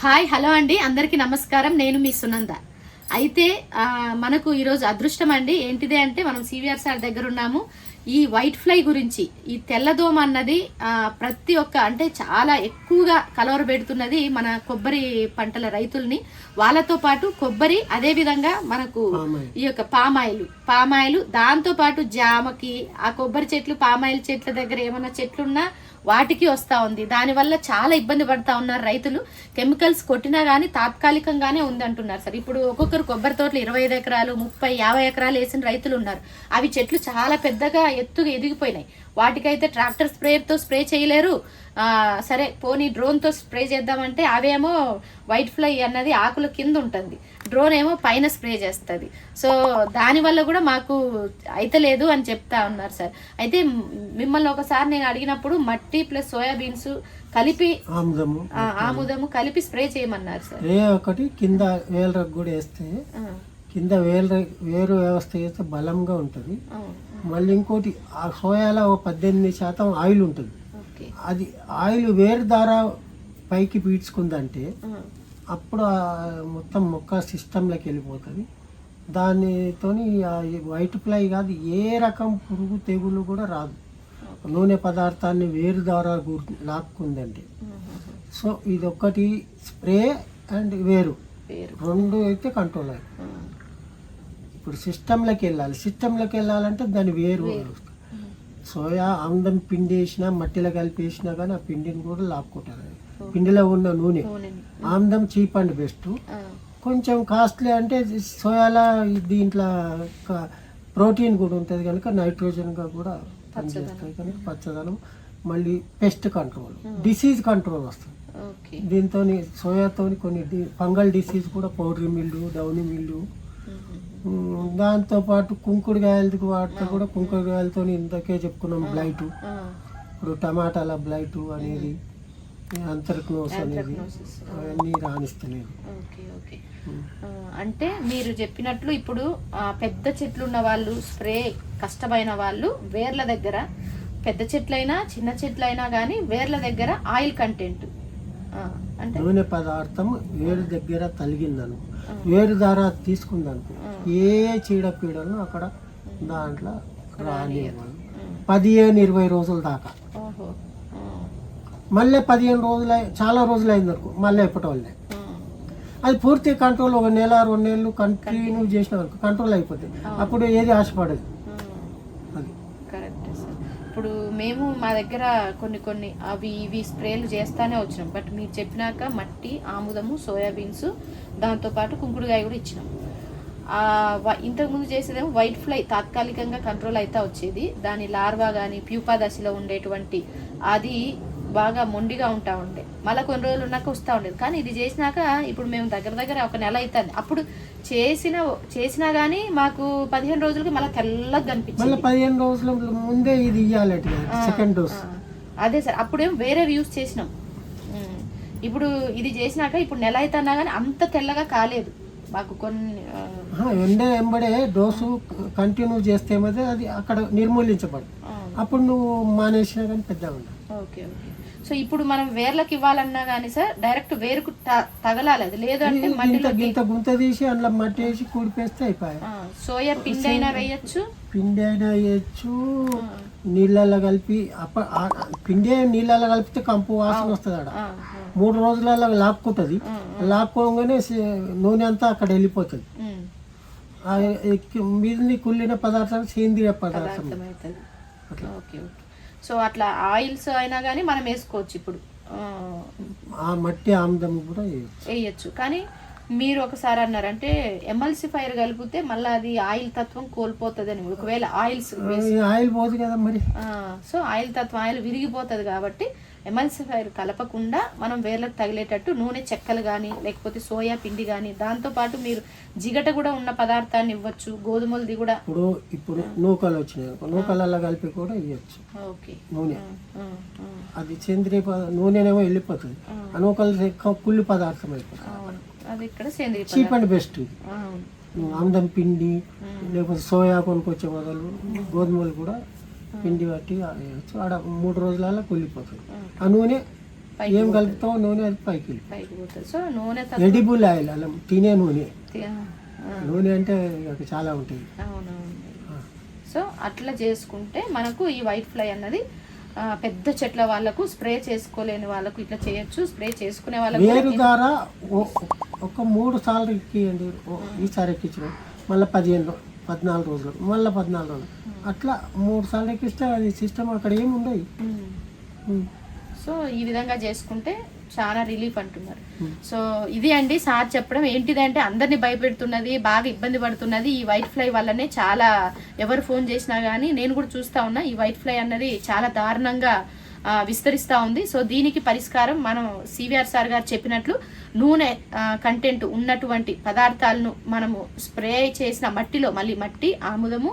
Hi hello అండి, అందరికీ నమస్కారం. నేను మీ సునంద. అయితే మనకు ఈరోజు అదృష్టం అండి. ఏంటిది అంటే మనం సివిఆర్ సార్ దగ్గర ఉన్నాము. ఈ వైట్ ఫ్లై గురించి, ఈ తెల్లదోమ అన్నది ప్రతి ఒక్క అంటే చాలా ఎక్కువగా కలవరబెడుతున్నది మన కొబ్బరి పంటల రైతుల్ని. వాళ్ళతో పాటు కొబ్బరి, అదే విధంగా మనకు ఈ యొక్క పామాయిల్ దాంతో పాటు జామకి, ఆ కొబ్బరి చెట్లు పామాయిల్ చెట్ల దగ్గర ఏమైనా చెట్లున్నా వాటికి వస్తూ ఉంది. దానివల్ల చాలా ఇబ్బంది పడతా ఉన్నారు రైతులు. కెమికల్స్ కొట్టినా కానీ తాత్కాలికంగానే ఉంది అంటున్నారు సార్. ఇప్పుడు ఒక్కొక్కరు కొబ్బరి తోటలు 25 ఎకరాలు 30-50 ఎకరాలు వేసిన రైతులు ఉన్నారు. అవి చెట్లు చాలా పెద్దగా ఎత్తుగా ఎదిగిపోయినాయి. వాటికైతే ట్రాక్టర్ స్ప్రేయర్తో స్ప్రే చేయలేరు. సరే పోనీ డ్రోన్తో స్ప్రే చేద్దామంటే అవేమో వైట్ ఫ్లై అన్నది ఆకుల కింద ఉంటుంది, డ్రోన్ ఏమో పైన స్ప్రే చేస్తుంది. సో దానివల్ల కూడా మాకు అయితే లేదు అని చెప్తా ఉన్నారు సార్. అయితే మిమ్మల్ని ఒకసారి నేను అడిగినప్పుడు మట్టి ప్లస్ సోయాబీన్స్ కలిపి ఆముదము కలిపి స్ప్రే చేయమన్నారు సార్. ఒకటి కింద వేలరకు కూడా వేస్తే కింద వేరు వ్యవస్థ చేస్తే బలంగా ఉంటుంది. మళ్ళీ ఇంకోటి ఆ సోయాలో 18% ఆయిల్ ఉంటుంది. అది ఆయిల్ వేరు ద్వారా పైకి పీడ్చుకుందంటే అప్పుడు మొత్తం మొక్క సిస్టంలోకి వెళ్ళిపోతుంది. దానితోని వైట్ ఫ్లై కాదు, ఏ రకం పురుగు తెగులు కూడా రాదు. నూనె పదార్థాన్ని వేరు ద్వారా లాక్కుందంటే. సో ఇది ఒక్కటి స్ప్రే అండ్ వేరు రెండు అయితే కంట్రోల్ అయ్యి ఇప్పుడు సిస్టంలోకి వెళ్ళాలంటే దాని వేరు సోయా ఆముదం పిండి వేసినా మట్టిలో కలిపి వేసినా కానీ ఆ పిండిని కూడా లాక్కుంటారు. పిండిలో ఉన్న నూనె ఆముదం చీప్ అండ్ బెస్ట్. కొంచెం కాస్ట్లీ అంటే సోయాలో దీంట్లో ప్రోటీన్ కూడా ఉంటుంది కనుక నైట్రోజన్గా కూడా పనిచేస్తాయి కనుక పచ్చదనం. మళ్ళీ పెస్ట్ కంట్రోల్, డిసీజ్ కంట్రోల్ వస్తుంది దీంతో. సోయాతో కొన్ని ఫంగల్ డిసీజ్ కూడా పౌడరీ మిల్లు, డౌనీ మిల్లు, దాంతోపాటు కుంకుడుకాయలకి వాటితో కూడా కుంకుడుకాయలతో ఇంతకే చెప్పుకున్నాం బ్లైటు. ఇప్పుడు టమాటాల బ్లైటు అనేది, అంతర్క్నోస్ అనేది అవన్నీ రాణిస్తలేదు. అంటే మీరు చెప్పినట్లు ఇప్పుడు పెద్ద చెట్లు ఉన్న వాళ్ళు, స్ప్రే కష్టమైన వాళ్ళు వేర్ల దగ్గర, పెద్ద చెట్లైనా చిన్న చెట్లైనా కానీ వేర్ల దగ్గర ఆయిల్ కంటెంట్ అంటే నూనె పదార్థం వేరు దగ్గర తలిగిందను, వేరు ద్వారా తీసుకుందనుకో ఏ చీడపీడలను అక్కడ దాంట్లో రానివ్వాలి 15-20 రోజుల దాకా. మళ్ళీ 15 రోజులు చాలా రోజులు అయిందనుకో మళ్ళీ ఎప్పటోళ్ళే అది పూర్తి కంట్రోల్. 1 నెల 2 నెలలు కంటిన్యూ చేసిన వరకు కంట్రోల్ అయిపోతుంది. అప్పుడు ఏది ఆశపడదు. అది కరెక్ట్ సార్. ఇప్పుడు మేము మా దగ్గర కొన్ని అవి ఇవి స్ప్రేలు చేస్తానే వచ్చినాం. బట్ మీరు చెప్పినాక మట్టి, ఆముదము, సోయాబీన్స్, దాంతోపాటు కుంకుడుకాయ కూడా ఇచ్చినాం. ఇంతకుముందు చేసేదేమో వైట్ ఫ్లై తాత్కాలికంగా కంట్రోల్ అయితే వచ్చేది. దాని లార్వా కానీ ప్యూపా దశలో ఉండేటువంటి అది బాగా మొండిగా ఉంటా ఉండే, మళ్ళీ కొన్ని రోజులు ఉన్నాక వస్తూ ఉండేది. కానీ ఇది చేసినాక ఇప్పుడు మేము దగ్గర 1 నెల అవుతుంది. అప్పుడు చేసినా కానీ మాకు 15 రోజులకి మళ్ళీ తెల్లగా కనిపించింది. 15 రోజుల ముందే ఇది ఇవ్వాలి సెకండ్ డోస్. అదే సార్, అప్పుడేం వేరే యూస్ చేసినాం. ఇప్పుడు ఇది చేసినాక ఇప్పుడు నెల అవుతున్నా కానీ అంత తెల్లగా కాలేదు మాకు. కొన్ని ఎంబడే డోసు కంటిన్యూ చేస్తే అది అక్కడ నిర్మూలించబడు. అప్పుడు నువ్వు మానేసినా కానీ పెద్దగా ఉండదు. ఓకే. సో ఇప్పుడు మనం వేర్లకు ఇవ్వాలన్నా కానీ సార్ డైరెక్ట్ వేరుకు తగలాలి. అది లేదంటే ఇంత గుంత తీసి అందులో మట్టి వేసి కూడిపేస్తే అయిపోయాయి. సోయా పిండి అయినా వేయచ్చు, నీళ్ళల్లో కలిపి పిండి నీళ్ళల్లో కలిపితే కంపు వాసన వస్తుంది. ఆడ 3 రోజులలో లాక్కుంటుంది. లాక్కోగానే నూనె అంతా అక్కడ వెళ్ళిపోతుంది. మీది కుళ్ళిన పదార్థాలు సేంద్రియ పదార్థం. సో అట్లా ఆయిల్స్ అయినా కానీ మనం వేసుకోవచ్చు. ఇప్పుడు ఆ మట్టి ఆముదం కూడా వేయచ్చు. కానీ మీరు ఒకసారి అన్నారంటే ఎమల్సిఫైర్ కలిపితే మళ్ళీ అది ఆయిల్ తత్వం కోల్పోతుంది అని. ఒకవేళ ఆయిల్ పోదు కదా మరి. సో ఆయిల్ తత్వం, ఆయిల్ విరిగిపోతుంది కాబట్టి ఎమల్సిఫైర్ కలపకుండా మనం వేర్లకు తగిలేటట్టు నూనె చెక్కలు కానీ లేకపోతే సోయా పిండి కానీ, దాంతోపాటు మీరు జిగట కూడా ఉన్న పదార్థాన్ని ఇవ్వచ్చు. గోధుమలది కూడా ఇప్పుడు నూకలు వచ్చినాయి, నూకలలో కలిపి కూడా ఇవ్వచ్చు. ఓకే. నూనె అది సేంద్రియ నూనెనేమో వెళ్ళిపోతుంది. ఆ నూకలు ఎక్కువ కుళ్ళు పదార్థం అయిపోతుంది. అది ఇక్కడ సేంద్రియ చీప్ అండ్ బెస్ట్. ఆముదం పిండి లేకపోతే సోయా కొనుక్కొచ్చే బదులు గోధుమలు కూడా పిండి బట్టి ఆడ 3 రోజులలో కుళ్ళిపోతుంది. ఆ నూనె ఏం కలుపుతాం నూనె అది పైకి వెళ్ళిపోతుంది. పైకి పోతుంది. సో నూనె ఎడిబుల్ ఆయిల్ అలా తినే నూనె. ఆ, నూనె అంటే ఇక చాలా ఉంటాయి. అవునవును. సో అట్లా చేసుకుంటే మనకు ఈ వైట్ ఫ్లై అన్నది పెద్ద చెట్ల వాళ్ళకు, స్ప్రే చేసుకోలేని వాళ్ళకు ఇట్లా చేయొచ్చు. స్ప్రే చేసుకునే వాళ్ళకు వేరు ద్వారా ఒక 3 సార్లు ఎక్కియండి. ఈసారి ఎక్కించడం మళ్ళీ 14 రోజులు, మళ్ళీ 14 రోజులు, అట్లా 3 సార్లు ఎక్కిస్తే అది సిస్టమ్ అక్కడ ఏమి ఉండదు. సో ఈ విధంగా చేసుకుంటే చాలా రిలీఫ్ అంటున్నారు. సో ఇది అండి సార్ చెప్పడం. ఏంటిదంటే అందరినీ భయపెడుతున్నది, బాగా ఇబ్బంది పడుతున్నది ఈ వైట్ ఫ్లై వల్లనే. చాలా ఎవరు ఫోన్ చేసినా కానీ నేను కూడా చూస్తా ఉన్నా, ఈ వైట్ ఫ్లై అన్నది చాలా దారుణంగా విస్తరిస్తూ ఉంది. సో దీనికి పరిష్కారం మనం సివిఆర్ సార్ గారు చెప్పినట్లు నూనె కంటెంట్ ఉన్నటువంటి పదార్థాలను మనము స్ప్రే చేసిన మట్టిలో, మళ్ళీ మట్టి, ఆముదము,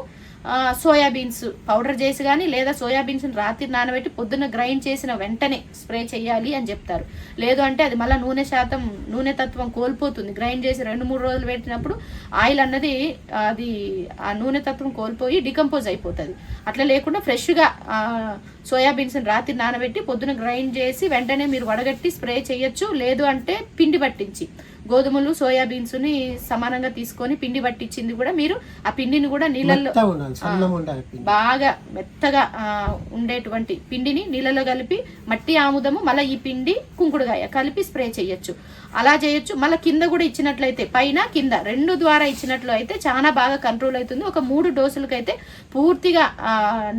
సోయాబీన్స్ పౌడర్ చేసి కానీ, లేదా సోయాబీన్స్ని రాత్రి నానబెట్టి పొద్దున్న గ్రైండ్ చేసిన వెంటనే స్ప్రే చేయాలి అని చెప్తారు. లేదు అంటే అది మళ్ళీ నూనె తత్వం కోల్పోతుంది. గ్రైండ్ చేసి 2-3 రోజులు పెట్టినప్పుడు ఆయిల్ అన్నది అది ఆ నూనె తత్వం కోల్పోయి డికంపోజ్ అయిపోతుంది. అట్లా లేకుండా ఫ్రెష్గా సోయాబీన్స్ని రాత్రి నానబెట్టి పొద్దున గ్రైండ్ చేసి వెంటనే మీరు వడగట్టి స్ప్రే చేయొచ్చు. లేదు అంటే పిండి పట్టించి గోధుమలు సోయాబీన్స్ని సమానంగా తీసుకొని పిండి పట్టించింది కూడా మీరు ఆ పిండిని కూడా నీళ్ళల్లో బాగా మెత్తగా ఉండేటువంటి పిండిని నీళ్ళలో కలిపి మట్టి, ఆముదము, మళ్ళీ ఈ పిండి, కుంకుడుగాయ కలిపి స్ప్రే చేయొచ్చు. అలా చేయొచ్చు. మళ్ళీ కింద కూడా ఇచ్చినట్లయితే, పైన కింద 2 ద్వారా ఇచ్చినట్లు అయితే చాలా బాగా కంట్రోల్ అవుతుంది. ఒక 3 డోసులకైతే పూర్తిగా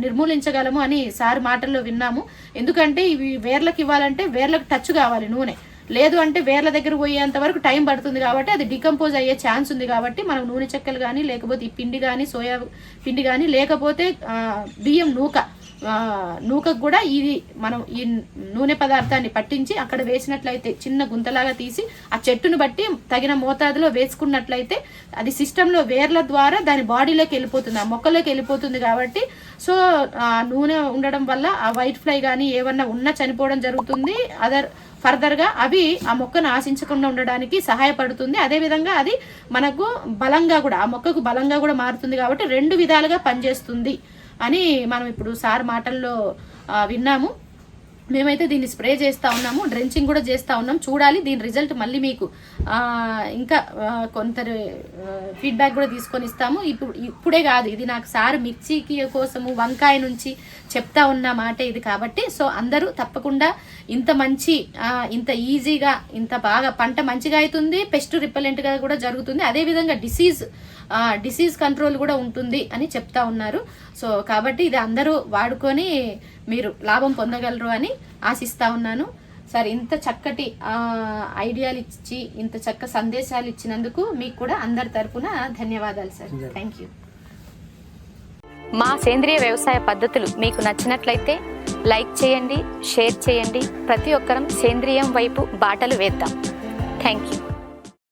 నిర్మూలించగలము అని సార్ మాటల్లో విన్నాము. ఎందుకంటే ఇవి వేర్లకు ఇవ్వాలంటే వేర్లకు టచ్ కావాలి నూనె. లేదు అంటే వేర్ల దగ్గర పోయేంత వరకు టైం పడుతుంది కాబట్టి అది డికంపోజ్ అయ్యే ఛాన్స్ ఉంది. కాబట్టి మనం నూనె చెక్కలు కానీ, లేకపోతే ఈ పిండి కానీ, సోయా పిండి కానీ, లేకపోతే బియ్యం నూకకు కూడా ఇది మనం ఈ నూనె పదార్థాన్ని పట్టించి అక్కడ వేసినట్లయితే, చిన్న గుంతలాగా తీసి ఆ చెట్టును బట్టి తగిన మోతాదులో వేసుకున్నట్లయితే అది సిస్టంలో వేర్ల ద్వారా దాని బాడీలోకి వెళ్ళిపోతుంది, ఆ మొక్కలోకి వెళ్ళిపోతుంది. కాబట్టి సో ఆ నూనె ఉండడం వల్ల ఆ వైట్ ఫ్లై కానీ ఏమన్నా ఉన్నా చనిపోవడం జరుగుతుంది. ఫర్దర్గా అవి ఆ మొక్కను ఆశించకుండా ఉండడానికి సహాయపడుతుంది. అదేవిధంగా అది మనకు బలంగా కూడా, ఆ మొక్కకు బలంగా కూడా మారుతుంది. కాబట్టి 2 విధాలుగా పనిచేస్తుంది అని మనం ఇప్పుడు సార్ మాటల్లో విన్నాము. మేమైతే దీన్ని స్ప్రే చేస్తూ ఉన్నాము, డ్రెంచింగ్ కూడా చేస్తూ ఉన్నాం. చూడాలి దీని రిజల్ట్. మళ్ళీ మీకు ఇంకా కొంత ఫీడ్బ్యాక్ కూడా తీసుకొని ఇస్తాము. ఇప్పుడే కాదు, ఇది నాకు సార్ మిర్చికి కోసము వంకాయ నుంచి చెప్తా ఉన్న మాట ఇది. కాబట్టి సో అందరూ తప్పకుండా ఇంత ఈజీగా, ఇంత బాగా పంట మంచిగా అవుతుంది, పెస్ట్ రిపెలెంట్గా కూడా జరుగుతుంది. అదేవిధంగా డిసీజ్ కంట్రోల్ కూడా ఉంటుంది అని చెప్తా ఉన్నారు. సో కాబట్టి ఇది అందరూ వాడుకొని మీరు లాభం పొందగలరు అని ఆశిస్తా ఉన్నాను. సార్ ఇంత చక్కటి ఐడియాలు ఇచ్చి, ఇంత చక్క సందేశాలు ఇచ్చినందుకు మీకు కూడా అందరి తరపున ధన్యవాదాలు సార్. Thank you. మా సేంద్రియ వ్యవసాయ పద్ధతులు మీకు నచ్చినట్లయితే లైక్ చేయండి, షేర్ చేయండి. ప్రతి ఒక్కరం సేంద్రియం వైపు బాటలు వేద్దాం. Thank you.